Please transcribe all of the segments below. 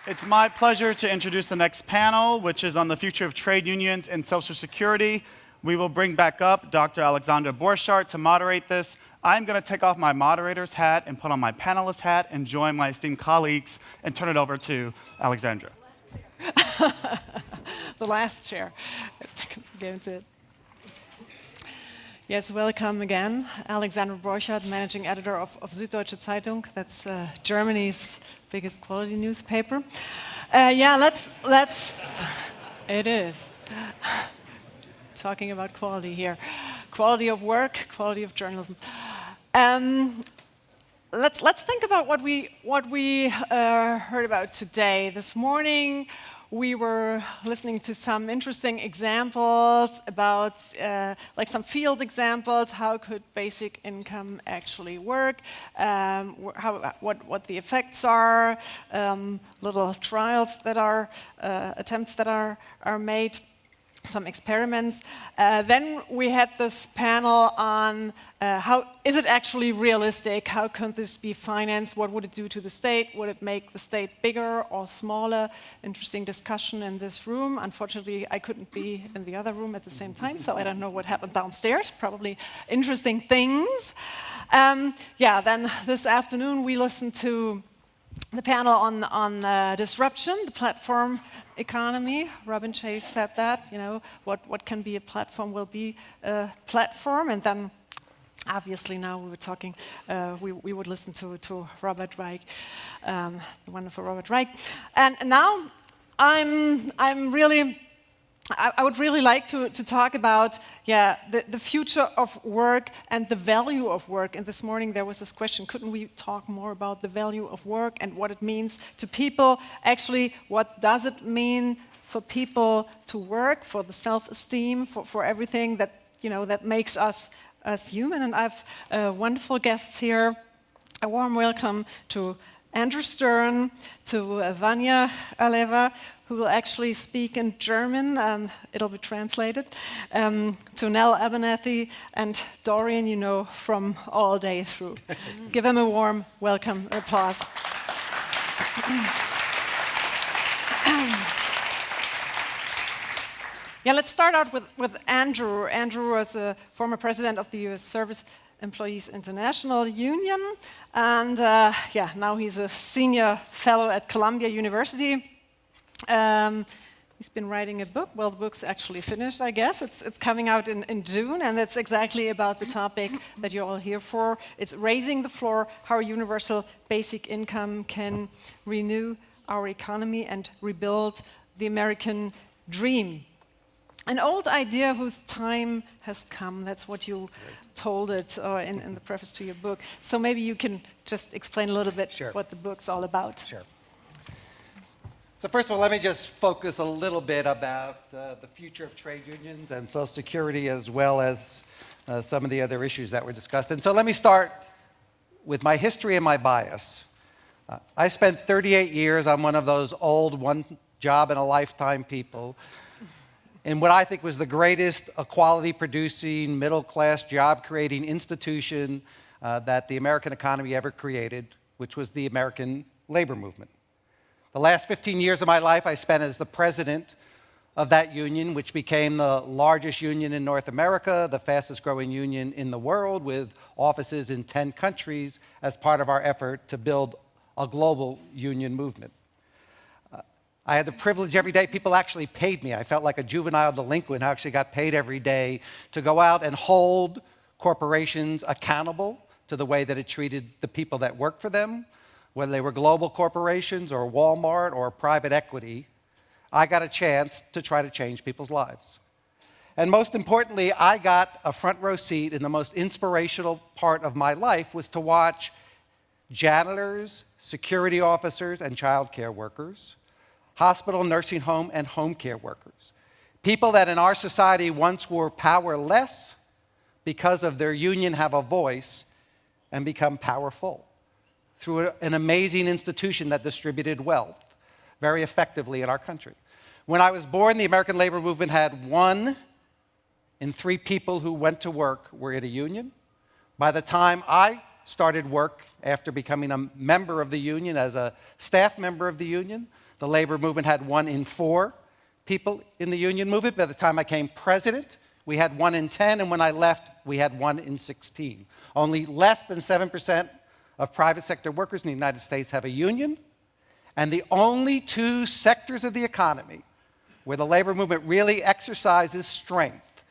It's my pleasure to introduce the next panel, which is on the future of trade unions and Social Security. We will bring back up Dr. Alexandra Borchardt to moderate this. I'm going to take off my moderator's hat and put on my panelist hat and join my esteemed colleagues and turn it over to Alexandra. The last chair. Yes, welcome again. Alexandra Borchardt, managing editor of Süddeutsche Zeitung. That's Germany's biggest quality newspaper. It is. Talking about quality here. Quality of work, quality of journalism. Let's think about what we heard about today. This morning, we were listening to some interesting examples about, like some field examples, how could basic income actually work, what the effects are, little trials that are, attempts that are made, some experiments. Then we had this panel on how is it actually realistic? How can this be financed? What would it do to the state? Would it make the state bigger or smaller? Interesting discussion in this room. Unfortunately, I couldn't be in the other room at the same time, so I don't know what happened downstairs. Probably interesting things. Then this afternoon we listened to the panel on disruption, the platform economy. Robin Chase said that, what can be a platform will be a platform. And then, obviously, now we were talking, we would listen to Robert Reich, the wonderful Robert Reich. And now I would really like to talk about the future of work and the value of work. And this morning there was this question, couldn't we talk more about the value of work and what it means to people? Actually, what does it mean for people to work, for the self-esteem, for everything that, that makes us human? And I have wonderful guests here. A warm welcome to Andrew Stern, to Vania, Alleva, who will actually speak in German, it'll be translated, to Nell, Abernathy, and Dorian, from all day through. Give them a warm welcome, applause. Let's start out with Andrew. Andrew was a former president of the US Service Employees International Union, and now he's a senior fellow at Columbia University. He's been writing a book. Well, the book's actually finished, I guess. It's coming out in June, and it's exactly about the topic that you're all here for. It's Raising the Floor, how universal basic income can renew our economy and rebuild the American dream. An old idea whose time has come. That's what you told it in the preface to your book. So maybe you can just explain a little bit what the book's all about. Sure. So first of all, let me just focus a little bit about the future of trade unions and Social Security, as well as some of the other issues that were discussed. And so let me start with my history and my bias. I spent 38 years on one of those old one-job-in-a-lifetime people in what I think was the greatest equality-producing, middle-class, job-creating institution that the American economy ever created, which was the American labor movement. The last 15 years of my life I spent as the president of that union, which became the largest union in North America, the fastest-growing union in the world, with offices in 10 countries as part of our effort to build a global union movement. I had the privilege every day, people actually paid me. I felt like a juvenile delinquent who actually got paid every day to go out and hold corporations accountable to the way that it treated the people that worked for them, whether they were global corporations or Walmart or private equity. I got a chance to try to change people's lives. And most importantly, I got a front row seat in the most inspirational part of my life was to watch janitors, security officers, and child care workers, hospital, nursing home, and home care workers. People that in our society once were powerless because of their union have a voice and become powerful through an amazing institution that distributed wealth very effectively in our country. When I was born, the American labor movement had 1 in 3 people who went to work were in a union. By the time I started work after becoming a member of the union as a staff member of the union. The labor movement had 1 in 4 people in the union movement. By the time I became president, we had 1 in 10, and when I left, we had 1 in 16. Only less than 7% of private sector workers in the United States have a union, and the only 2 sectors of the economy where the labor movement really exercises strength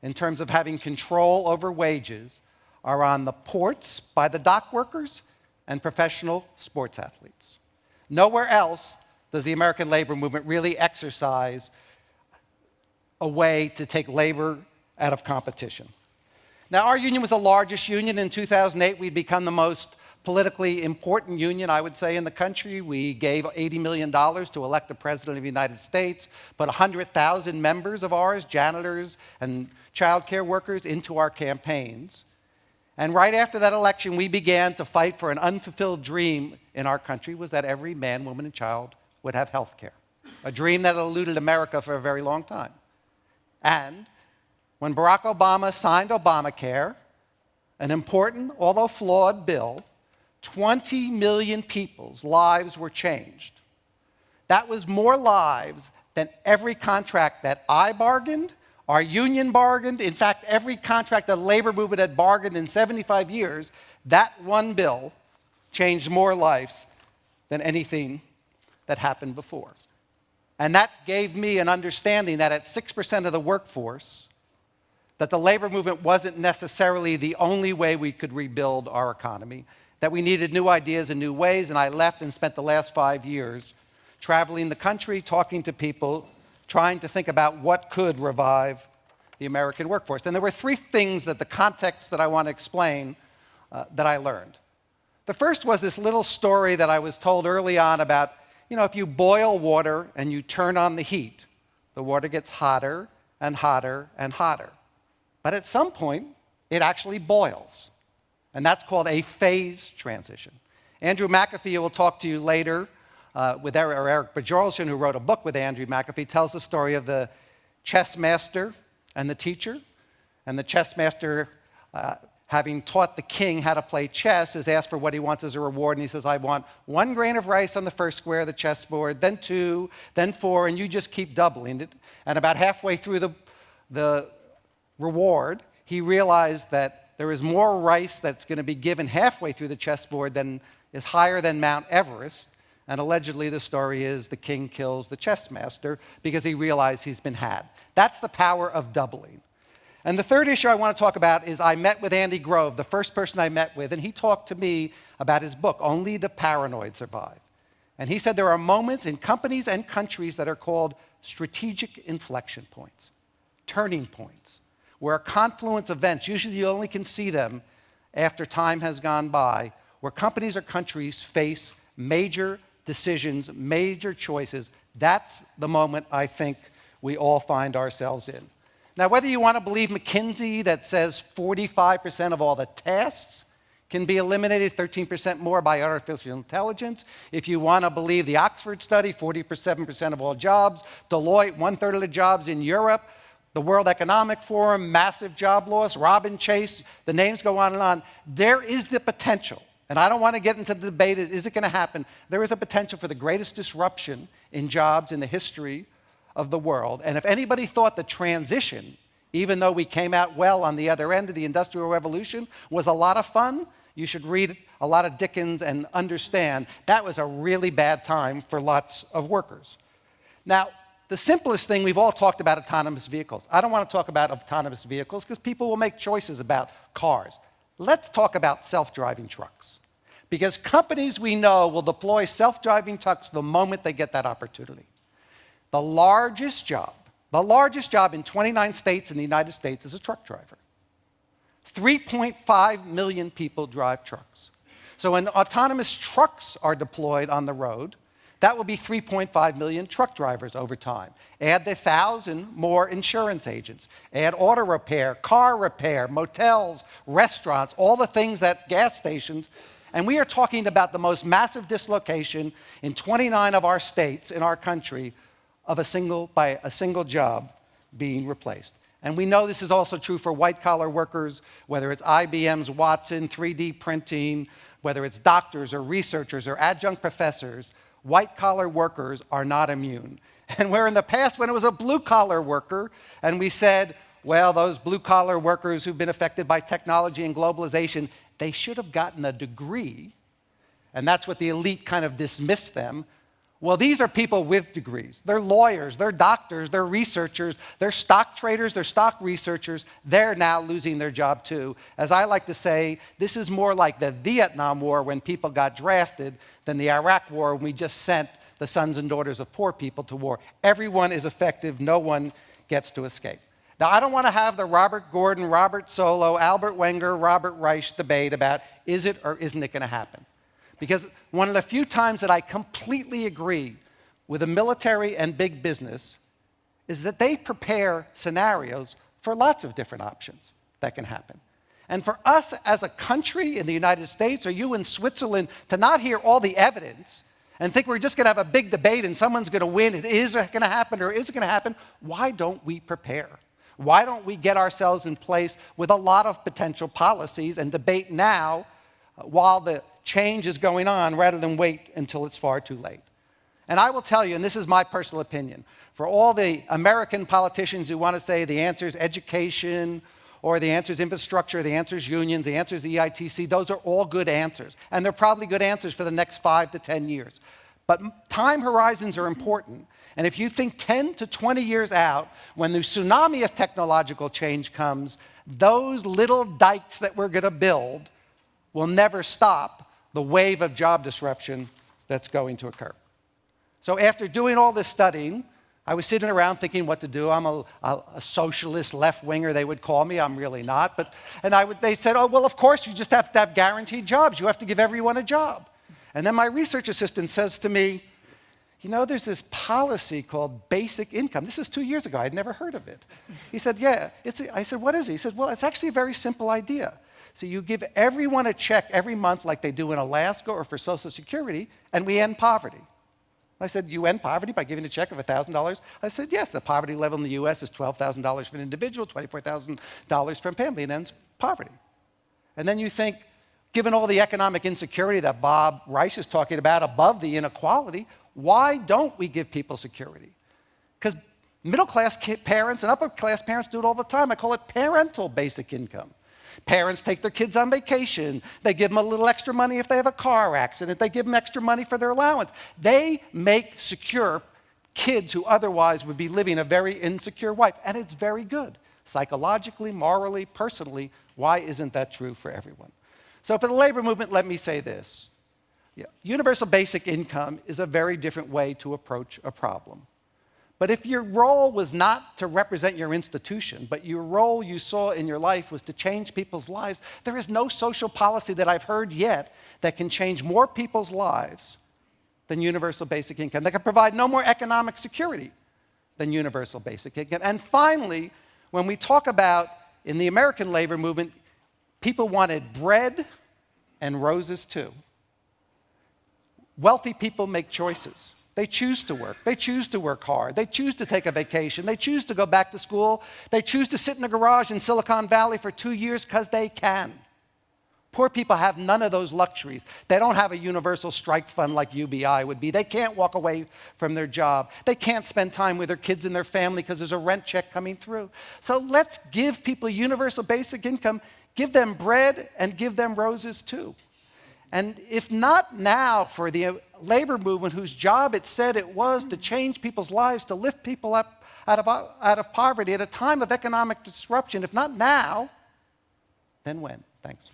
in terms of having control over wages are on the ports by the dock workers and professional sports athletes. Nowhere else does the American labor movement really exercise a way to take labor out of competition. Now, our union was the largest union. In 2008, we'd become the most politically important union, I would say, in the country. We gave $80 million to elect the President of the United States, put 100,000 members of ours, janitors and childcare workers, into our campaigns. And right after that election, we began to fight for an unfulfilled dream in our country, was that every man, woman, and child would have health care, a dream that eluded America for a very long time. And when Barack Obama signed Obamacare, an important, although flawed bill, 20 million people's lives were changed. That was more lives than every contract that I bargained, our union bargained. In fact, every contract the labor movement had bargained in 75 years, that one bill changed more lives than anything that happened before. And that gave me an understanding that at 6% of the workforce, that the labor movement wasn't necessarily the only way we could rebuild our economy, that we needed new ideas and new ways, and I left and spent the last 5 years traveling the country, talking to people, trying to think about what could revive the American workforce. And there were 3 things that the context that I want to explain that I learned. The first was this little story that I was told early on about, if you boil water and you turn on the heat, the water gets hotter and hotter and hotter. But at some point, it actually boils. And that's called a phase transition. Andrew McAfee will talk to you later with Eric Bajorlson, who wrote a book with Andrew McAfee, tells the story of the chess master and the teacher. And the chess master, having taught the king how to play chess, is asked for what he wants as a reward. And he says, I want 1 grain of rice on the first square of the chessboard, then 2, then 4, and you just keep doubling it. And about halfway through the reward, he realized that there is more rice that's going to be given halfway through the chessboard than is higher than Mount Everest. And allegedly, the story is the king kills the chess master because he realized he's been had. That's the power of doubling. And the third issue I want to talk about is I met with Andy Grove, the first person I met with, and he talked to me about his book, Only the Paranoid Survive. And he said there are moments in companies and countries that are called strategic inflection points, turning points, where a confluence of events, usually you only can see them after time has gone by, where companies or countries face major decisions, major choices. That's the moment I think we all find ourselves in. Now, whether you want to believe McKinsey that says 45% of all the tasks can be eliminated, 13% more by artificial intelligence. If you want to believe the Oxford study, 47% of all jobs. Deloitte, 1/3 of the jobs in Europe. The World Economic Forum, massive job loss. Robin Chase, the names go on and on. There is the potential, and I don't want to get into the debate, is it going to happen? There is a potential for the greatest disruption in jobs in the history of the world. And if anybody thought the transition, even though we came out well on the other end of the Industrial Revolution, was a lot of fun, you should read a lot of Dickens and understand that was a really bad time for lots of workers. Now, the simplest thing, we've all talked about autonomous vehicles. I don't want to talk about autonomous vehicles because people will make choices about cars. Let's talk about self-driving trucks. Because companies we know will deploy self-driving trucks the moment they get that opportunity. The largest job in 29 states in the United States is a truck driver. 3.5 million people drive trucks. So when autonomous trucks are deployed on the road, that will be 3.5 million truck drivers over time. Add the 1,000 more insurance agents. Add auto repair, car repair, motels, restaurants, all the things that gas stations. And we are talking about the most massive dislocation in 29 of our states in our country by a single job being replaced. And we know this is also true for white-collar workers, whether it's IBM's Watson, 3D printing, whether it's doctors or researchers or adjunct professors, white-collar workers are not immune. And where in the past, when it was a blue-collar worker, and we said, well, those blue-collar workers who've been affected by technology and globalization, they should have gotten a degree, and that's what the elite kind of dismissed them. Well, these are people with degrees. They're lawyers, they're doctors, they're researchers, they're stock traders, they're stock researchers. They're now losing their job too. As I like to say, this is more like the Vietnam War when people got drafted than the Iraq War when we just sent the sons and daughters of poor people to war. Everyone is effective, no one gets to escape. Now, I don't want to have the Robert Gordon, Robert Solow, Albert Wenger, Robert Reich debate about is it or isn't it going to happen. Because one of the few times that I completely agree with the military and big business is that they prepare scenarios for lots of different options that can happen. And for us as a country in the United States or you in Switzerland to not hear all the evidence and think we're just going to have a big debate and someone's going to win, it is going to happen or is it going to happen, why don't we prepare? Why don't we get ourselves in place with a lot of potential policies and debate now while the change is going on rather than wait until it's far too late? And I will tell you, and this is my personal opinion, for all the American politicians who want to say the answer is education or the answer is infrastructure, the answer is unions, the answer is EITC, those are all good answers. And they're probably good answers for the next 5 to 10 years. But time horizons are important. And if you think 10 to 20 years out, when the tsunami of technological change comes, those little dikes that we're going to build will never stop the wave of job disruption that's going to occur. So after doing all this studying, I was sitting around thinking what to do. I'm a socialist left-winger, they would call me. I'm really not. They said, oh, well, of course, you just have to have guaranteed jobs. You have to give everyone a job. And then my research assistant says to me, you know, there's this policy called basic income. This is 2 years ago. I'd never heard of it. He said, yeah. I said, what is it? He said, well, it's actually a very simple idea. So you give everyone a check every month like they do in Alaska or for Social Security, and we end poverty. I said, you end poverty by giving a check of $1,000? I said, yes, the poverty level in the US is $12,000 for an individual, $24,000 for a family, and ends poverty. And then you think, given all the economic insecurity that Bob Reich is talking about above the inequality, why don't we give people security? Because middle-class parents and upper-class parents do it all the time. I call it parental basic income. Parents take their kids on vacation. They give them a little extra money if they have a car accident. They give them extra money for their allowance. They make secure kids who otherwise would be living a very insecure life. And it's very good. Psychologically, morally, personally, why isn't that true for everyone? So for the labor movement, let me say this. Universal basic income is a very different way to approach a problem. But if your role was not to represent your institution, but your role you saw in your life was to change people's lives, there is no social policy that I've heard yet that can change more people's lives than universal basic income, that can provide no more economic security than universal basic income. And finally, when we talk about, in the American labor movement, people wanted bread and roses too. Wealthy people make choices. They choose to work. They choose to work hard. They choose to take a vacation. They choose to go back to school. They choose to sit in a garage in Silicon Valley for 2 years because they can. Poor people have none of those luxuries. They don't have a universal strike fund like UBI would be. They can't walk away from their job. They can't spend time with their kids and their family because there's a rent check coming through. So let's give people universal basic income, give them bread, and give them roses too. And if not now for the labor movement whose job it said it was to change people's lives, to lift people up out of poverty at a time of economic disruption, if not now, then when? Thanks.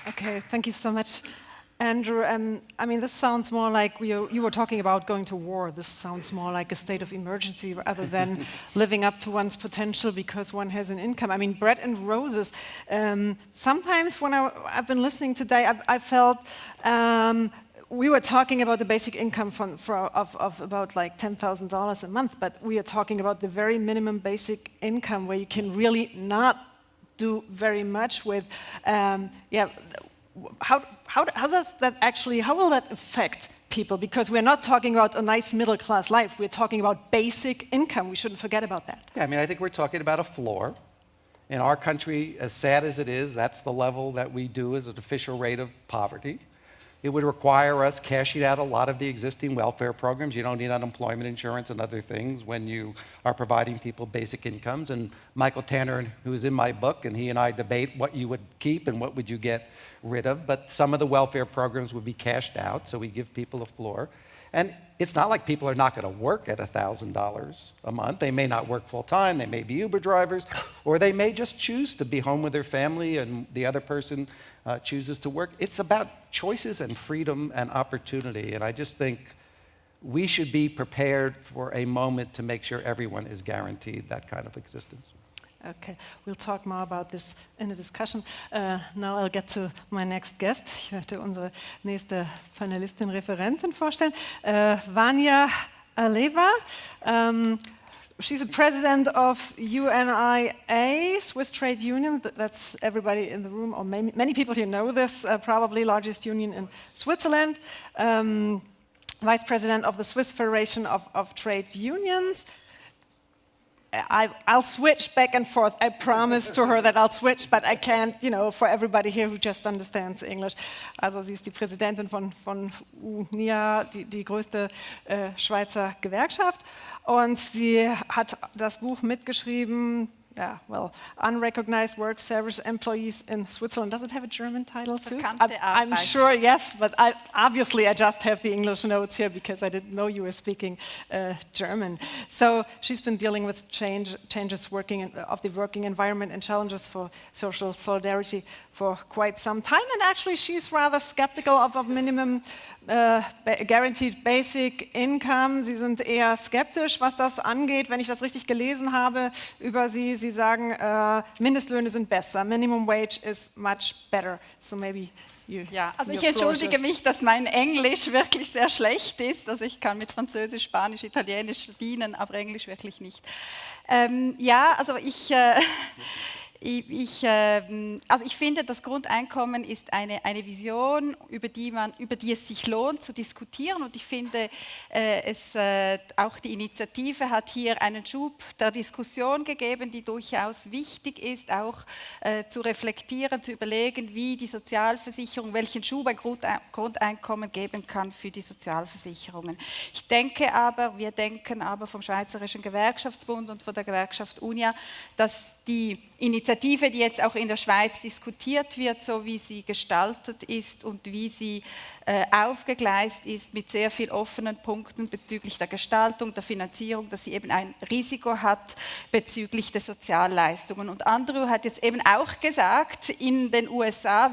Okay, thank you so much, Andrew. I mean, this sounds more like you were talking about going to war. This sounds more like a state of emergency rather than living up to one's potential because one has an income. I mean, bread and roses. Sometimes when I've been listening today, I felt we were talking about the basic income of about like $10,000 a month, but we are talking about the very minimum basic income where you can really not do very much with. How will that affect people? Because we're not talking about a nice middle class life. We're talking about basic income. We shouldn't forget about that. Yeah, I mean, I think we're talking about a floor. In our country, as sad as it is, that's the level that we do as an official rate of poverty. It would require us cashing out a lot of the existing welfare programs. You don't need unemployment insurance and other things when you are providing people basic incomes. And Michael Tanner, who is in my book, and he and I debate what you would keep and what would you get rid of. But some of the welfare programs would be cashed out, so we give people a floor. And it's not like people are not going to work at $1,000 a month. They may not work full time, they may be Uber drivers, or they may just choose to be home with their family and the other person chooses to work. It's about choices and freedom and opportunity. And I just think we should be prepared for a moment to make sure everyone is guaranteed that kind of existence. Okay, we'll talk more about this in the discussion. Now I'll get to my next guest. Ich möchte unsere nächste Panelistin, Referentin vorstellen. Vania Alleva. She's the president of UNIA, Swiss Trade Union. That's everybody in the room, or many people here know this, probably largest union in Switzerland. Vice president of the Swiss Federation of Trade Unions. I'll switch back and forth. I promised to her that I'll switch, but I can't, for everybody here who just understands English. Also sie ist die Präsidentin von Unia, die größte Schweizer Gewerkschaft. Und sie hat das Buch mitgeschrieben, Unrecognized Work Service Employees in Switzerland. Does it have a German title too? I'm sure, yes, but obviously I just have the English notes here because I didn't know you were speaking German. So she's been dealing with changes of the working environment and challenges for social solidarity for quite some time. And actually she's rather skeptical of minimum guaranteed basic income. Sie sind eher skeptisch, was das angeht, wenn ich das richtig gelesen habe über sie. Sie sagen, Mindestlöhne sind besser. Minimum wage is much better. So maybe you. Ja, also ich entschuldige mich, dass mein Englisch wirklich sehr schlecht ist. Also ich kann mit Französisch, Spanisch, Italienisch dienen, aber Englisch wirklich nicht. Also ich finde, das Grundeinkommen ist eine Vision, über die es sich lohnt zu diskutieren. Und ich finde, auch die Initiative hat hier einen Schub der Diskussion gegeben, die durchaus wichtig ist, auch zu reflektieren, zu überlegen, wie die Sozialversicherung, welchen Schub ein Grundeinkommen geben kann für die Sozialversicherungen. Wir denken aber vom Schweizerischen Gewerkschaftsbund und von der Gewerkschaft Unia, dass die Initiative, die jetzt auch in der Schweiz diskutiert wird, so wie sie gestaltet ist und wie sie aufgegleist ist mit sehr vielen offenen Punkten bezüglich der Gestaltung, der Finanzierung, dass sie eben ein Risiko hat bezüglich der Sozialleistungen. Und Andrew hat jetzt eben auch gesagt, in den USA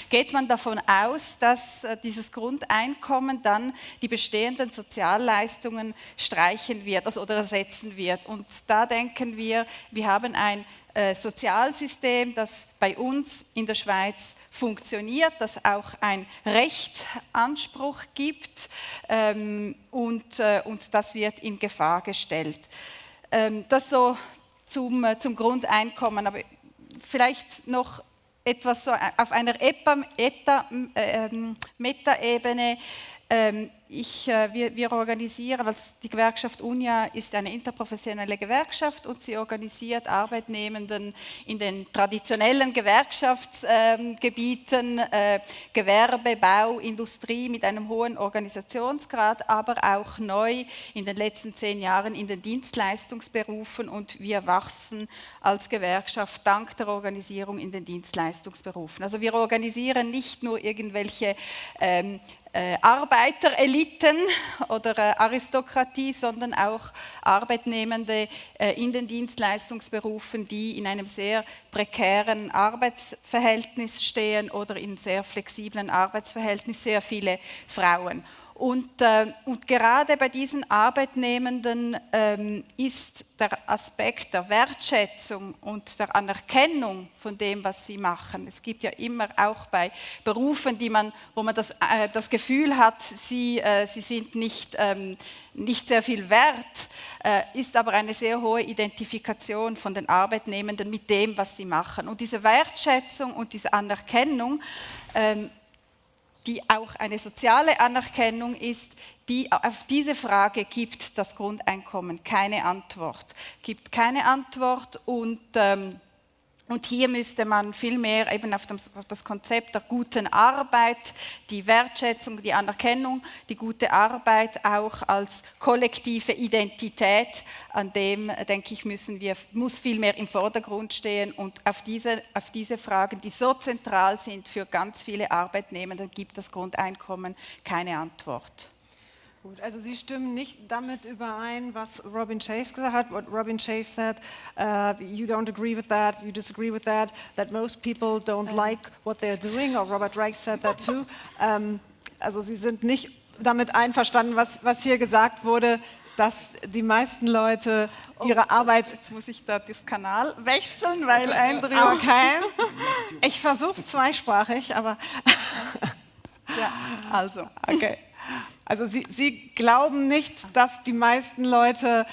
geht man davon aus, dass dieses Grundeinkommen dann die bestehenden Sozialleistungen streichen wird, oder ersetzen wird. Und da denken wir haben ein Sozialsystem, das bei uns in der Schweiz funktioniert, das auch ein Rechtsanspruch gibt und das wird in Gefahr gestellt. Das so zum Grundeinkommen, aber vielleicht noch etwas so auf einer Metaebene. Wir organisieren, also die Gewerkschaft Unia ist eine interprofessionelle Gewerkschaft und sie organisiert Arbeitnehmenden in den traditionellen Gewerkschaftsgebieten, Gewerbe, Bau, Industrie mit einem hohen Organisationsgrad, aber auch neu in den letzten 10 Jahren in den Dienstleistungsberufen und wir wachsen als Gewerkschaft dank der Organisierung in den Dienstleistungsberufen. Also wir organisieren nicht nur irgendwelche Arbeitereliten oder Aristokratie, sondern auch Arbeitnehmende in den Dienstleistungsberufen, die in einem sehr prekären Arbeitsverhältnis stehen oder in sehr flexiblen Arbeitsverhältnissen, sehr viele Frauen. Und gerade bei diesen Arbeitnehmenden ist der Aspekt der Wertschätzung und der Anerkennung von dem, was sie machen. Es gibt ja immer auch bei Berufen, wo man das Gefühl hat, sie sind nicht sehr viel wert, ist aber eine sehr hohe Identifikation von den Arbeitnehmenden mit dem, was sie machen. Und diese Wertschätzung und diese Anerkennung, die auch eine soziale Anerkennung ist, auf diese Frage gibt das Grundeinkommen keine Antwort. Gibt keine Antwort und hier müsste man viel mehr eben auf das Konzept der guten Arbeit, die Wertschätzung, die Anerkennung, die gute Arbeit auch als kollektive Identität, an dem, denke ich, muss viel mehr im Vordergrund stehen und auf diese Fragen, die so zentral sind für ganz viele Arbeitnehmende, gibt das Grundeinkommen keine Antwort. Gut, also Sie stimmen nicht damit überein, was Robin Chase gesagt hat. What Robin Chase said, you don't agree with that, you disagree with that most people don't like what they're doing, or Robert Reich said that too. Also Sie sind nicht damit einverstanden, was hier gesagt wurde, dass die meisten Leute ihre Arbeit... Jetzt muss ich da das Kanal wechseln, weil Andrew... Okay, ich versuche es zweisprachig, aber... Ja, also... Okay. Also Sie glauben nicht, dass die meisten Leute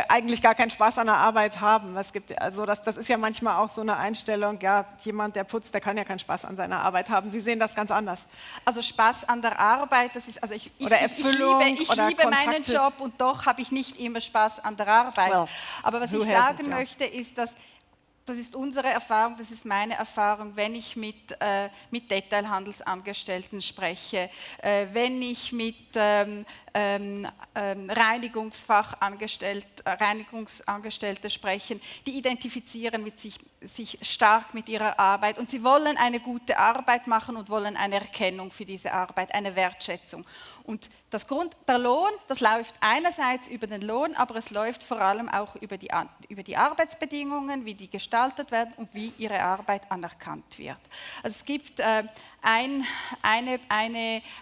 eigentlich gar keinen Spaß an der Arbeit haben. Das ist ja manchmal auch so eine Einstellung, ja, jemand, der putzt, der kann ja keinen Spaß an seiner Arbeit haben. Sie sehen das ganz anders. Also Spaß an der Arbeit, das ist, also ich liebe meinen Job und doch habe ich nicht immer Spaß an der Arbeit. Well, aber was ich sagen möchte, ist, dass das ist unsere Erfahrung, das ist meine Erfahrung, wenn ich mit Detailhandelsangestellten spreche, wenn ich mit Reinigungsangestellte sprechen, die identifizieren sich stark mit ihrer Arbeit und sie wollen eine gute Arbeit machen und wollen eine Erkennung für diese Arbeit, eine Wertschätzung. Und der Lohn, das läuft einerseits über den Lohn, aber es läuft vor allem auch über die Arbeitsbedingungen, wie die gestaltet werden und wie ihre Arbeit anerkannt wird. Also es gibt eine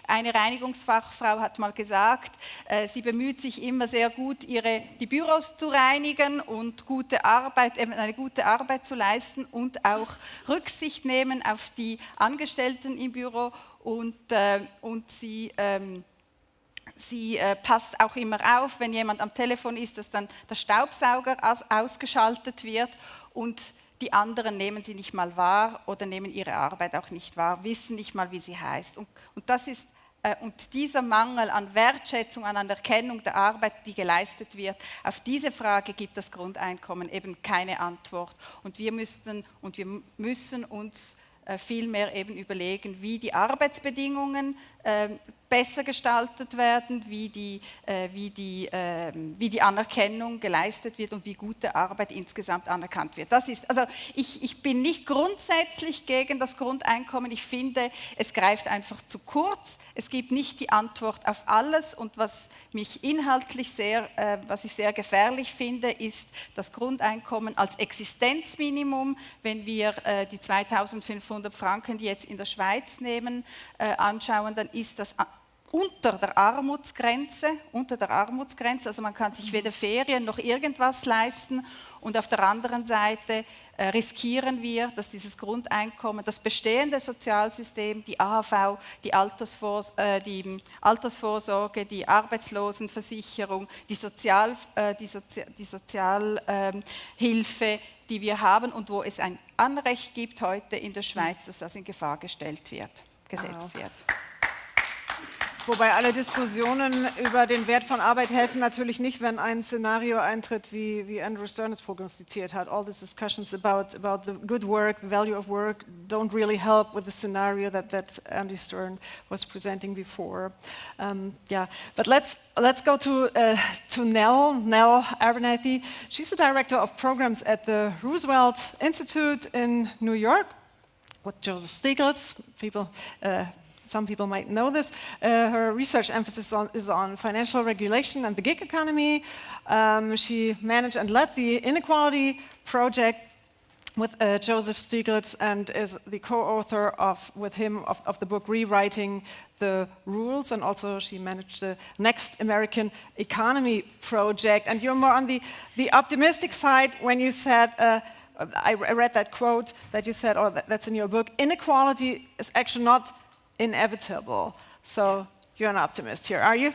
Reinigungsfachfrau hat mal gesagt, sie bemüht sich immer sehr gut, die Büros zu reinigen und eine gute Arbeit zu leisten und auch Rücksicht nehmen auf die Angestellten im Büro und sie passt auch immer auf, wenn jemand am Telefon ist, dass dann der Staubsauger ausgeschaltet wird und die anderen nehmen sie nicht mal wahr oder nehmen ihre Arbeit auch nicht wahr, wissen nicht mal, wie sie heißt. Und dieser Mangel an Wertschätzung, an Anerkennung der Arbeit, die geleistet wird, auf diese Frage gibt das Grundeinkommen eben keine Antwort. Und wir müssen uns viel mehr eben überlegen, wie die Arbeitsbedingungen besser gestaltet werden, wie die Anerkennung geleistet wird und wie gute Arbeit insgesamt anerkannt wird. Ich bin nicht grundsätzlich gegen das Grundeinkommen. Ich finde, es greift einfach zu kurz. Es gibt nicht die Antwort auf alles. Und was mich inhaltlich was ich sehr gefährlich finde, ist das Grundeinkommen als Existenzminimum. Wenn wir die 2.500 Franken, die jetzt in der Schweiz nehmen, anschauen, dann ist das unter der Armutsgrenze, also man kann sich weder Ferien noch irgendwas leisten und auf der anderen Seite riskieren wir, dass dieses Grundeinkommen, das bestehende Sozialsystem, die AHV, die Altersvorsorge, die Arbeitslosenversicherung, die Sozialhilfe, die wir haben und wo es ein Anrecht gibt heute in der Schweiz, dass das in Gefahr gesetzt wird. Wobei alle Diskussionen über den Wert von Arbeit helfen natürlich nicht, wenn ein Szenario eintritt, wie Andrew Stern es prognostiziert hat. All these discussions about the good work, the value of work, don't really help with the scenario that Andrew Stern was presenting before. But let's go to Nell Abernathy. She's the director of programs at the Roosevelt Institute in New York with Joseph Stiglitz. Some people might know this. Her research emphasis is on financial regulation and the gig economy. She managed and led the Inequality Project with Joseph Stiglitz and is the co-author with him of the book Rewriting the Rules, and also she managed the Next American Economy project. And you're more on the optimistic side when you said, I read that quote that you said, or that's in your book, inequality is actually not inevitable. So you're an optimist here, are you?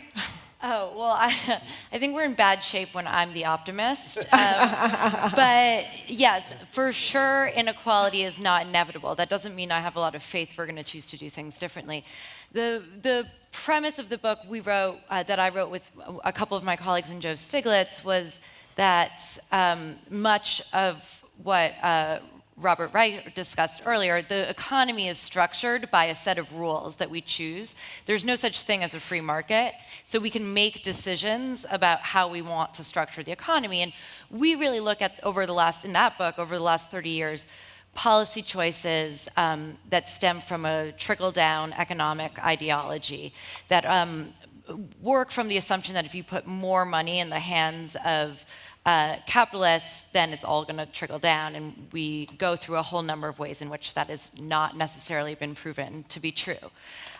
Oh, well, I think we're in bad shape when I'm the optimist. But yes, for sure, inequality is not inevitable. That doesn't mean I have a lot of faith we're going to choose to do things differently. The premise of the book we wrote, that I wrote with a couple of my colleagues and Joe Stiglitz, was that much of what Robert Wright discussed earlier, the economy is structured by a set of rules that we choose. There's no such thing as a free market, so we can make decisions about how we want to structure the economy. And we really look at, in that book, over the last 30 years, policy choices that stem from a trickle-down economic ideology that work from the assumption that if you put more money in the hands of capitalists, then it's all going to trickle down, and we go through a whole number of ways in which that has not necessarily been proven to be true.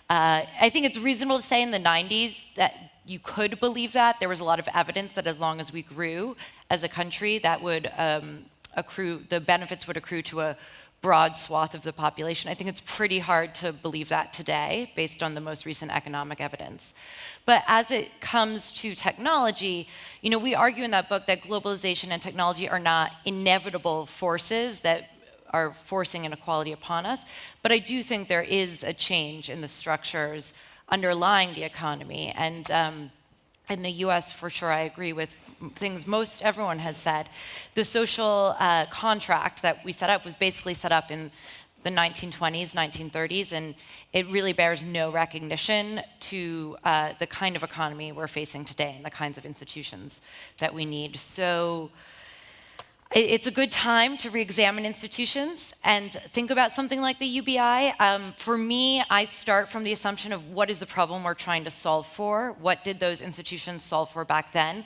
I think it's reasonable to say in the 90s that you could believe that. There was a lot of evidence that as long as we grew as a country, that would the benefits would accrue to a broad swath of the population. I think it's pretty hard to believe that today based on the most recent economic evidence. But as it comes to technology, we argue in that book that globalization and technology are not inevitable forces that are forcing inequality upon us. But I do think there is a change in the structures underlying the economy. And in the US, for sure, I agree with things everyone has said. The social contract that we set up was basically set up in the 1920s, 1930s, and it really bears no recognition to the kind of economy we're facing today and the kinds of institutions that we need. So it's a good time to re-examine institutions and think about something like the UBI. For me, I start from the assumption of what is the problem we're trying to solve for? What did those institutions solve for back then?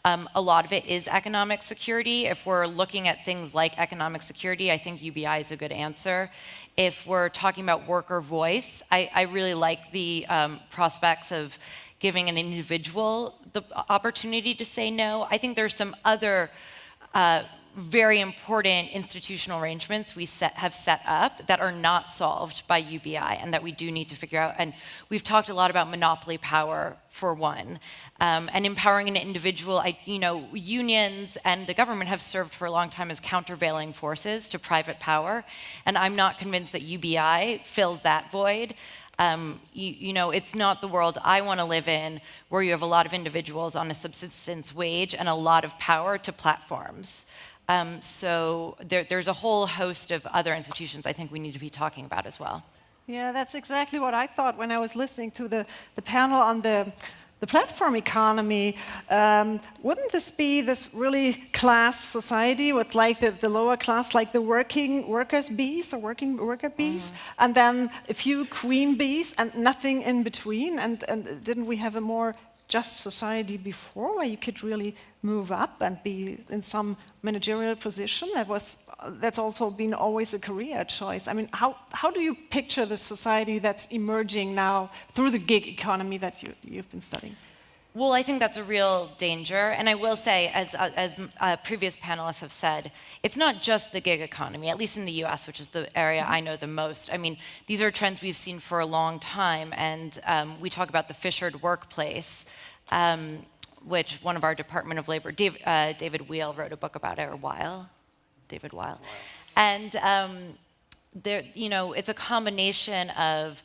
A lot of it is economic security. If we're looking at things like economic security, I think UBI is a good answer. If we're talking about worker voice, I really like the prospects of giving an individual the opportunity to say no. I think there's some other very important institutional arrangements we have set up that are not solved by UBI and that we do need to figure out. And we've talked a lot about monopoly power, for one, and empowering an individual. Unions and the government have served for a long time as countervailing forces to private power, and I'm not convinced that UBI fills that void. It's not the world I want to live in, where you have a lot of individuals on a subsistence wage and a lot of power to platforms. So there's a whole host of other institutions I think we need to be talking about as well. Yeah, that's exactly what I thought when I was listening to the panel on the platform economy. Wouldn't this be this really class society with like the lower class, like the workers' bees or worker bees, and then a few queen bees and nothing in between? And didn't we have a more just society before, where you could really move up and be in some managerial position? That's also been always a career choice. I mean, how do you picture the society that's emerging now through the gig economy that you've been studying? Well, I think that's a real danger. And I will say, as previous panelists have said, it's not just the gig economy, at least in the US, which is the area I know the most. I mean, these are trends we've seen for a long time. And we talk about the fissured workplace, which one of our Department of Labor, David Weil, wrote a book about it, David Weil. And it's a combination of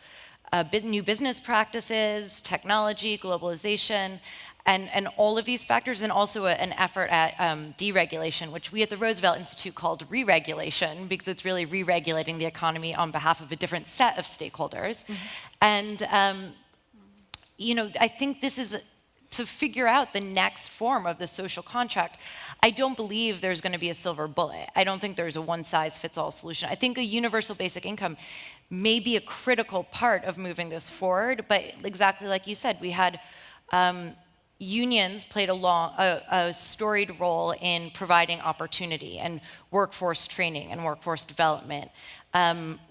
new business practices, technology, globalization, and all of these factors, and also an effort at deregulation, which we at the Roosevelt Institute called re-regulation, because it's really re-regulating the economy on behalf of a different set of stakeholders. And I think this is to figure out the next form of the social contract. I don't believe there's going to be a silver bullet. I don't think there's a one-size-fits-all solution. I think a universal basic income may be a critical part of moving this forward, but exactly like you said, we had unions played a storied role in providing opportunity and workforce training and workforce development.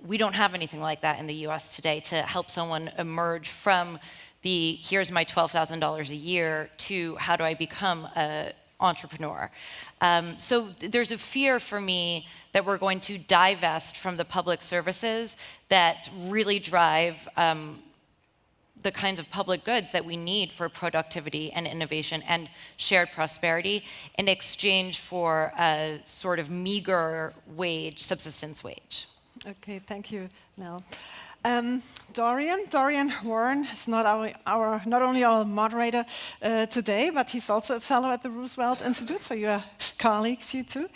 We don't have anything like that in the US today to help someone emerge from the here's my $12,000 a year to how do I become an entrepreneur. So there's a fear for me that we're going to divest from the public services that really drive the kinds of public goods that we need for productivity and innovation and shared prosperity in exchange for a sort of meager wage, subsistence wage. Okay, thank you, Nell. Dorian Warren is not only our moderator today, but he's also a fellow at the Roosevelt Institute, so you're colleagues, you two.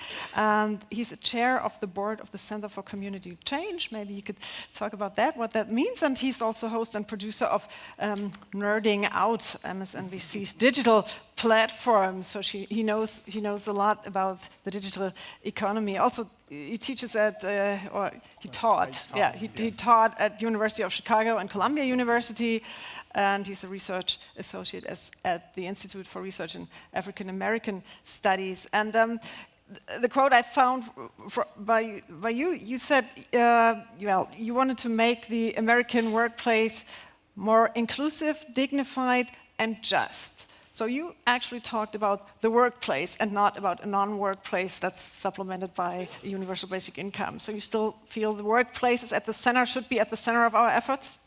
He's a chair of the board of the Center for Community Change. Maybe you could talk about that, what that means. And he's also host and producer of Nerding Out, MSNBC's digital platform. So he knows a lot about the digital economy. Also, he teaches at, or he taught, he taught at University of Chicago and Columbia University, and he's a research associate at the Institute for Research in African American Studies. And the quote I found by you, you said, you wanted to make the American workplace more inclusive, dignified, and just. So you actually talked about the workplace and not about a non-workplace that's supplemented by a universal basic income. So you still feel the workplace is at the center, should be at the center of our efforts?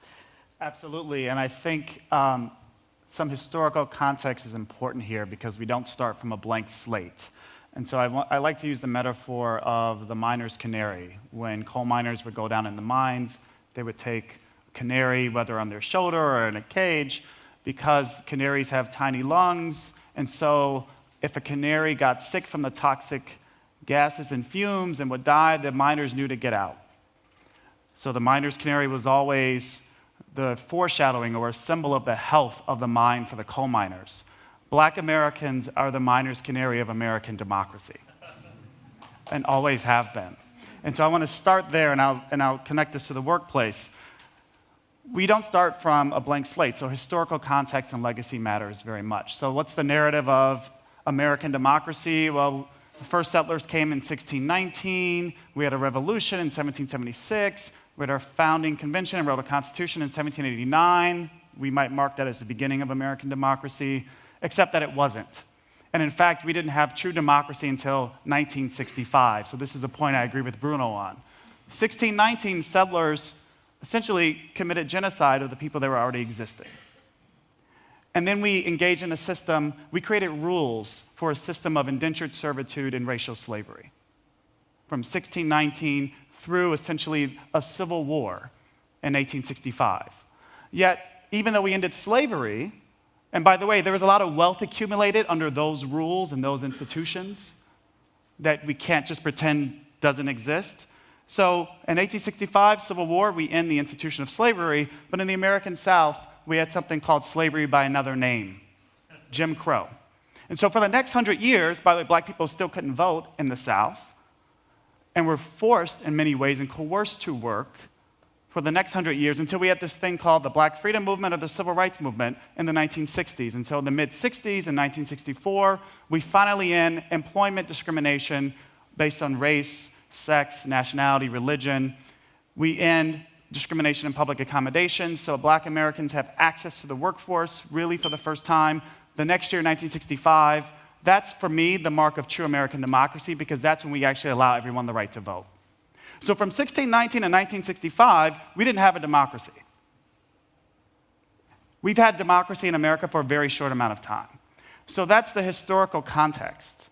Absolutely, and I think some historical context is important here because we don't start from a blank slate. And so I like to use the metaphor of the miner's canary. When coal miners would go down in the mines, they would take a canary, whether on their shoulder or in a cage, because canaries have tiny lungs, and so if a canary got sick from the toxic gases and fumes and would die, the miners knew to get out. So the miner's canary was always the foreshadowing or a symbol of the health of the mine for the coal miners. Black Americans are the miner's canary of American democracy, and always have been. And so I want to start there, and I'll connect this to the workplace. We don't start from a blank slate, so historical context and legacy matters very much. So what's the narrative of American democracy? Well, the first settlers came in 1619, we had a revolution in 1776, we had our founding convention and wrote a constitution in 1789. We might mark that as the beginning of American democracy, except that it wasn't. And in fact, we didn't have true democracy until 1965, so this is a point I agree with Bruno on. 1619 settlers essentially committed genocide of the people that were already existing. And then we engaged in a system, we created rules for a system of indentured servitude and racial slavery. From 1619 through essentially a civil war in 1865. Yet, even though we ended slavery, and by the way, there was a lot of wealth accumulated under those rules and those institutions that we can't just pretend doesn't exist. So in 1865, Civil War, we end the institution of slavery, but in the American South, we had something called slavery by another name, Jim Crow. And so for the next 100 years, by the way, black people still couldn't vote in the South, and were forced in many ways and coerced to work for the next 100 years until we had this thing called the Black Freedom Movement or the Civil Rights Movement in the 1960s. And so in the mid-60s, in 1964, we finally end employment discrimination based on race, sex, nationality, religion. We end discrimination in public accommodations, so black Americans have access to the workforce really for the first time. The next year, 1965, that's for me the mark of true American democracy because that's when we actually allow everyone the right to vote. So from 1619 to 1965, we didn't have a democracy. We've had democracy in America for a very short amount of time. So that's the historical context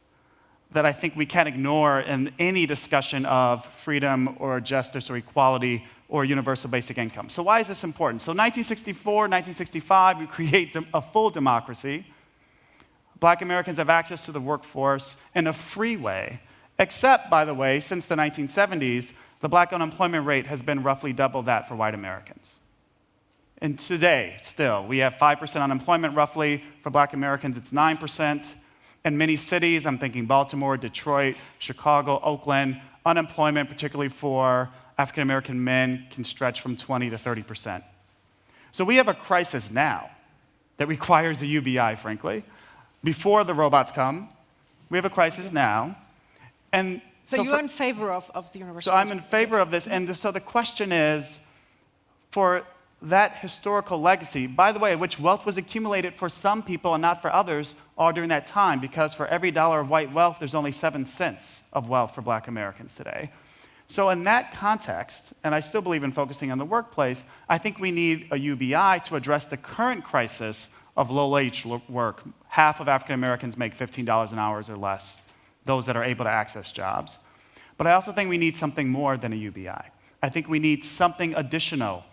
that I think we can't ignore in any discussion of freedom or justice or equality or universal basic income. So why is this important? So 1964, 1965, we create a full democracy. Black Americans have access to the workforce in a free way, except, by the way, since the 1970s, the black unemployment rate has been roughly double that for white Americans. And today, still, we have 5% unemployment roughly. For black Americans, it's 9%. In many cities, I'm thinking Baltimore, Detroit, Chicago, Oakland, unemployment, particularly for African American men, can stretch from 20 to 30%. So we have a crisis now. that requires a UBI, frankly, before the robots come. We have a crisis now. And So you're in favor of the universal. So I'm in favor of this. And so the question is, for that historical legacy, by the way, which wealth was accumulated for some people and not for others, all during that time, because for every dollar of white wealth, there's only 7 cents of wealth for black Americans today. So in that context, and I still believe in focusing on the workplace, I think we need a UBI to address the current crisis of low-wage work. Half of African Americans make $15 an hour or less, those that are able to access jobs. But I also think we need something more than a UBI. I think we need something additional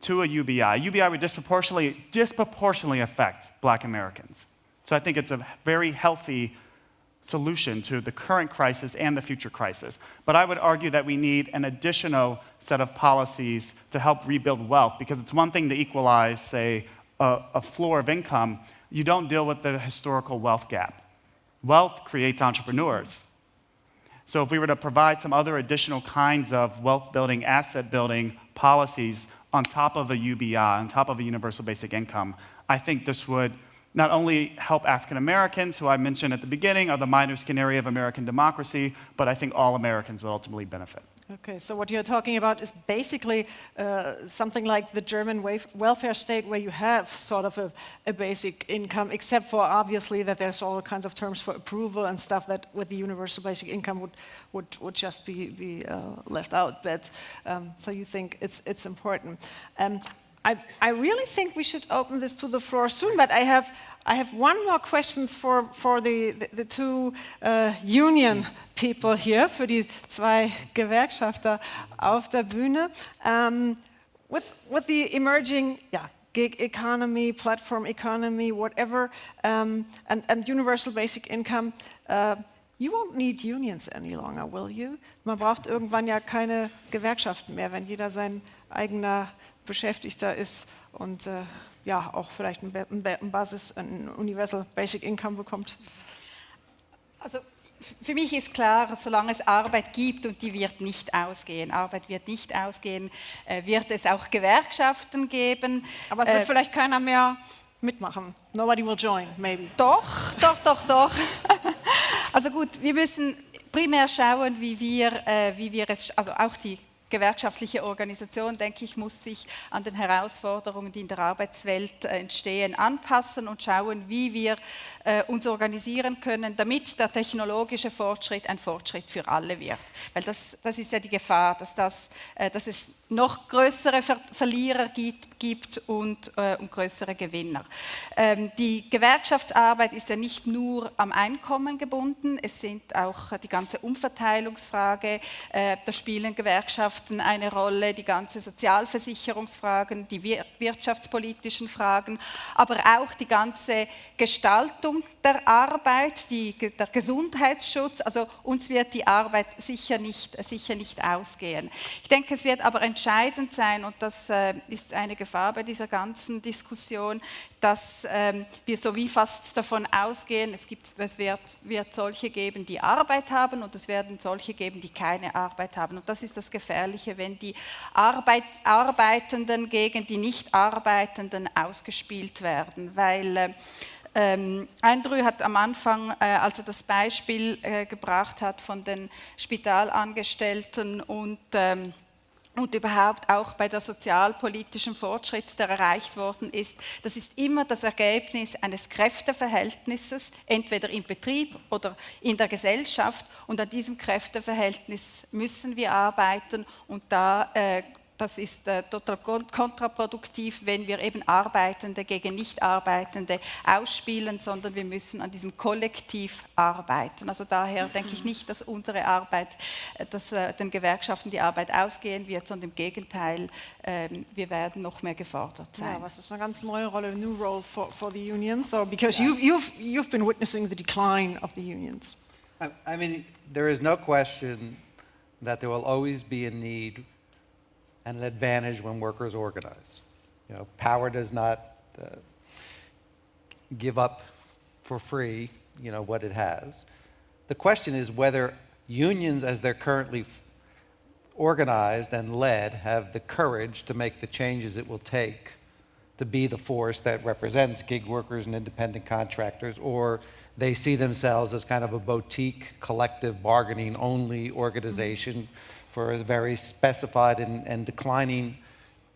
to a UBI. UBI would disproportionately affect black Americans. So I think it's a very healthy solution to the current crisis and the future crisis. But I would argue that we need an additional set of policies to help rebuild wealth, because it's one thing to equalize, say, a floor of income. You don't deal with the historical wealth gap. Wealth creates entrepreneurs. So if we were to provide some other additional kinds of wealth building, asset building policies on top of a UBI, on top of a universal basic income, I think this would not only help African Americans, who I mentioned at the beginning are the minor canary of American democracy, but I think all Americans will ultimately benefit. Okay, so what you're talking about is basically something like the German welfare state, where you have sort of a basic income, except for obviously that there's all kinds of terms for approval and stuff that with the universal basic income would just be left out. But so you think it's important. I really think we should open this to the floor soon, but I have one more questions for the two union people here, für die zwei Gewerkschafter auf der Bühne. With the emerging gig economy, platform economy, whatever, and universal basic income, you won't need unions any longer, will you? Man braucht irgendwann ja keine Gewerkschaften mehr, wenn jeder sein eigener Beschäftigter ist und auch vielleicht ein Universal Basic Income bekommt. Also für mich ist klar, solange es Arbeit gibt und die wird nicht ausgehen, wird es auch Gewerkschaften geben. Aber es wird vielleicht keiner mehr mitmachen. Nobody will join, maybe. Doch. Also gut, wir müssen primär schauen, wie wir es, also auch die gewerkschaftliche Organisation, denke ich, muss sich an den Herausforderungen, die in der Arbeitswelt entstehen, anpassen und schauen, wie wir uns organisieren können, damit der technologische Fortschritt ein Fortschritt für alle wird. Weil das ist ja die Gefahr, dass es noch größere Verlierer gibt und größere Gewinner. Die Gewerkschaftsarbeit ist ja nicht nur am Einkommen gebunden, es sind auch die ganze Umverteilungsfrage, da spielen Gewerkschaften eine Rolle, die ganze Sozialversicherungsfragen, die wirtschaftspolitischen Fragen, aber auch die ganze Gestaltung der Arbeit, der Gesundheitsschutz. Also uns wird die Arbeit sicher nicht ausgehen. Ich denke, es wird aber entscheidend sein, und das ist eine Gefahr bei dieser ganzen Diskussion, dass wir so wie fast davon ausgehen, es wird solche geben, die Arbeit haben, und es werden solche geben, die keine Arbeit haben. Und das ist das Gefährliche, wenn die Arbeitenden gegen die Nicht-Arbeitenden ausgespielt werden, weil Andrew hat am Anfang, als er das Beispiel gebracht hat von den Spitalangestellten und überhaupt auch bei der sozialpolitischen Fortschritt, der erreicht worden ist, das ist immer das Ergebnis eines Kräfteverhältnisses, entweder im Betrieb oder in der Gesellschaft, und an diesem Kräfteverhältnis müssen wir arbeiten, und das ist total kontraproduktiv, wenn wir eben Arbeitende gegen Nicht-Arbeitende ausspielen, sondern wir müssen an diesem Kollektiv arbeiten. Also daher denke ich nicht, dass unsere Arbeit, dass den Gewerkschaften die Arbeit ausgehen wird, sondern im Gegenteil, wir werden noch mehr gefordert sein. Ja, was ist eine ganz neue Rolle, a new role for the unions? So because you've been witnessing the decline of the unions. I mean, there is no question that there will always be a need and an advantage when workers organize. Power does not give up for free, what it has. The question is whether unions, as they're currently organized and led, have the courage to make the changes it will take to be the force that represents gig workers and independent contractors, or they see themselves as kind of a boutique collective bargaining only organization for very specified and declining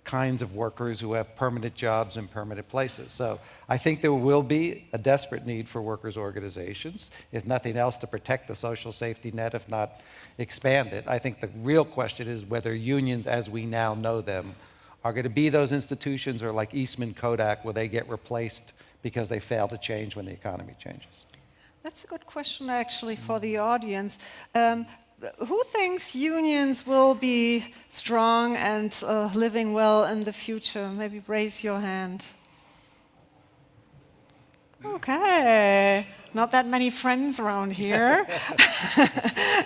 kinds of workers who have permanent jobs in permanent places. So I think there will be a desperate need for workers' organizations, if nothing else, to protect the social safety net, if not expand it. I think the real question is whether unions, as we now know them, are going to be those institutions, or like Eastman Kodak, will they get replaced because they fail to change when the economy changes? That's a good question, actually, for the audience. Who thinks unions will be strong and living well in the future? Maybe raise your hand. Okay, not that many friends around here.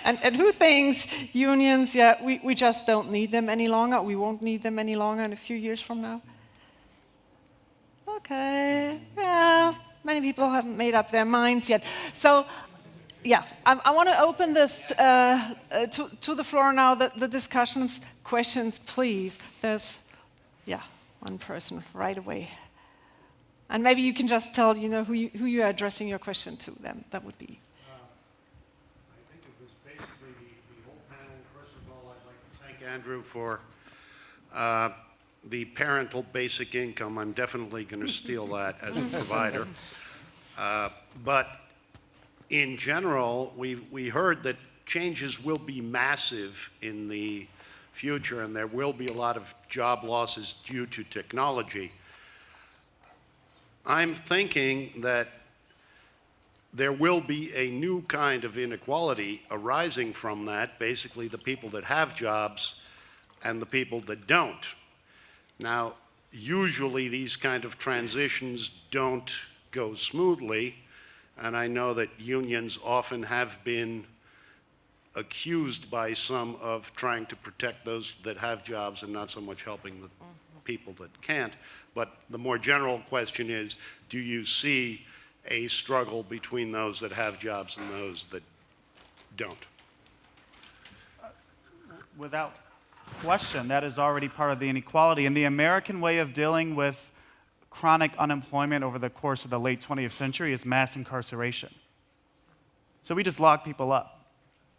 and who thinks unions, yeah, we just don't need them any longer, we won't need them any longer in a few years from now? Okay, yeah, many people haven't made up their minds yet. So, yeah, I want to open this to the floor now, the discussions, questions, please. There's, yeah, one person right away. And maybe you can just tell, who you are addressing your question to then. That would be. I think it was basically the whole panel. First of all, I'd like to thank Andrew for the parental basic income. I'm definitely going to steal that as a provider. But in general, we heard that changes will be massive in the future, and there will be a lot of job losses due to technology. I'm thinking that there will be a new kind of inequality arising from that, basically the people that have jobs and the people that don't. Now, usually these kind of transitions don't go smoothly, and I know that unions often have been accused by some of trying to protect those that have jobs and not so much helping the people that can't. But the more general question is, do you see a struggle between those that have jobs and those that don't? Without question, that is already part of the inequality. And the American way of dealing with chronic unemployment over the course of the late 20th century is mass incarceration. So we just lock people up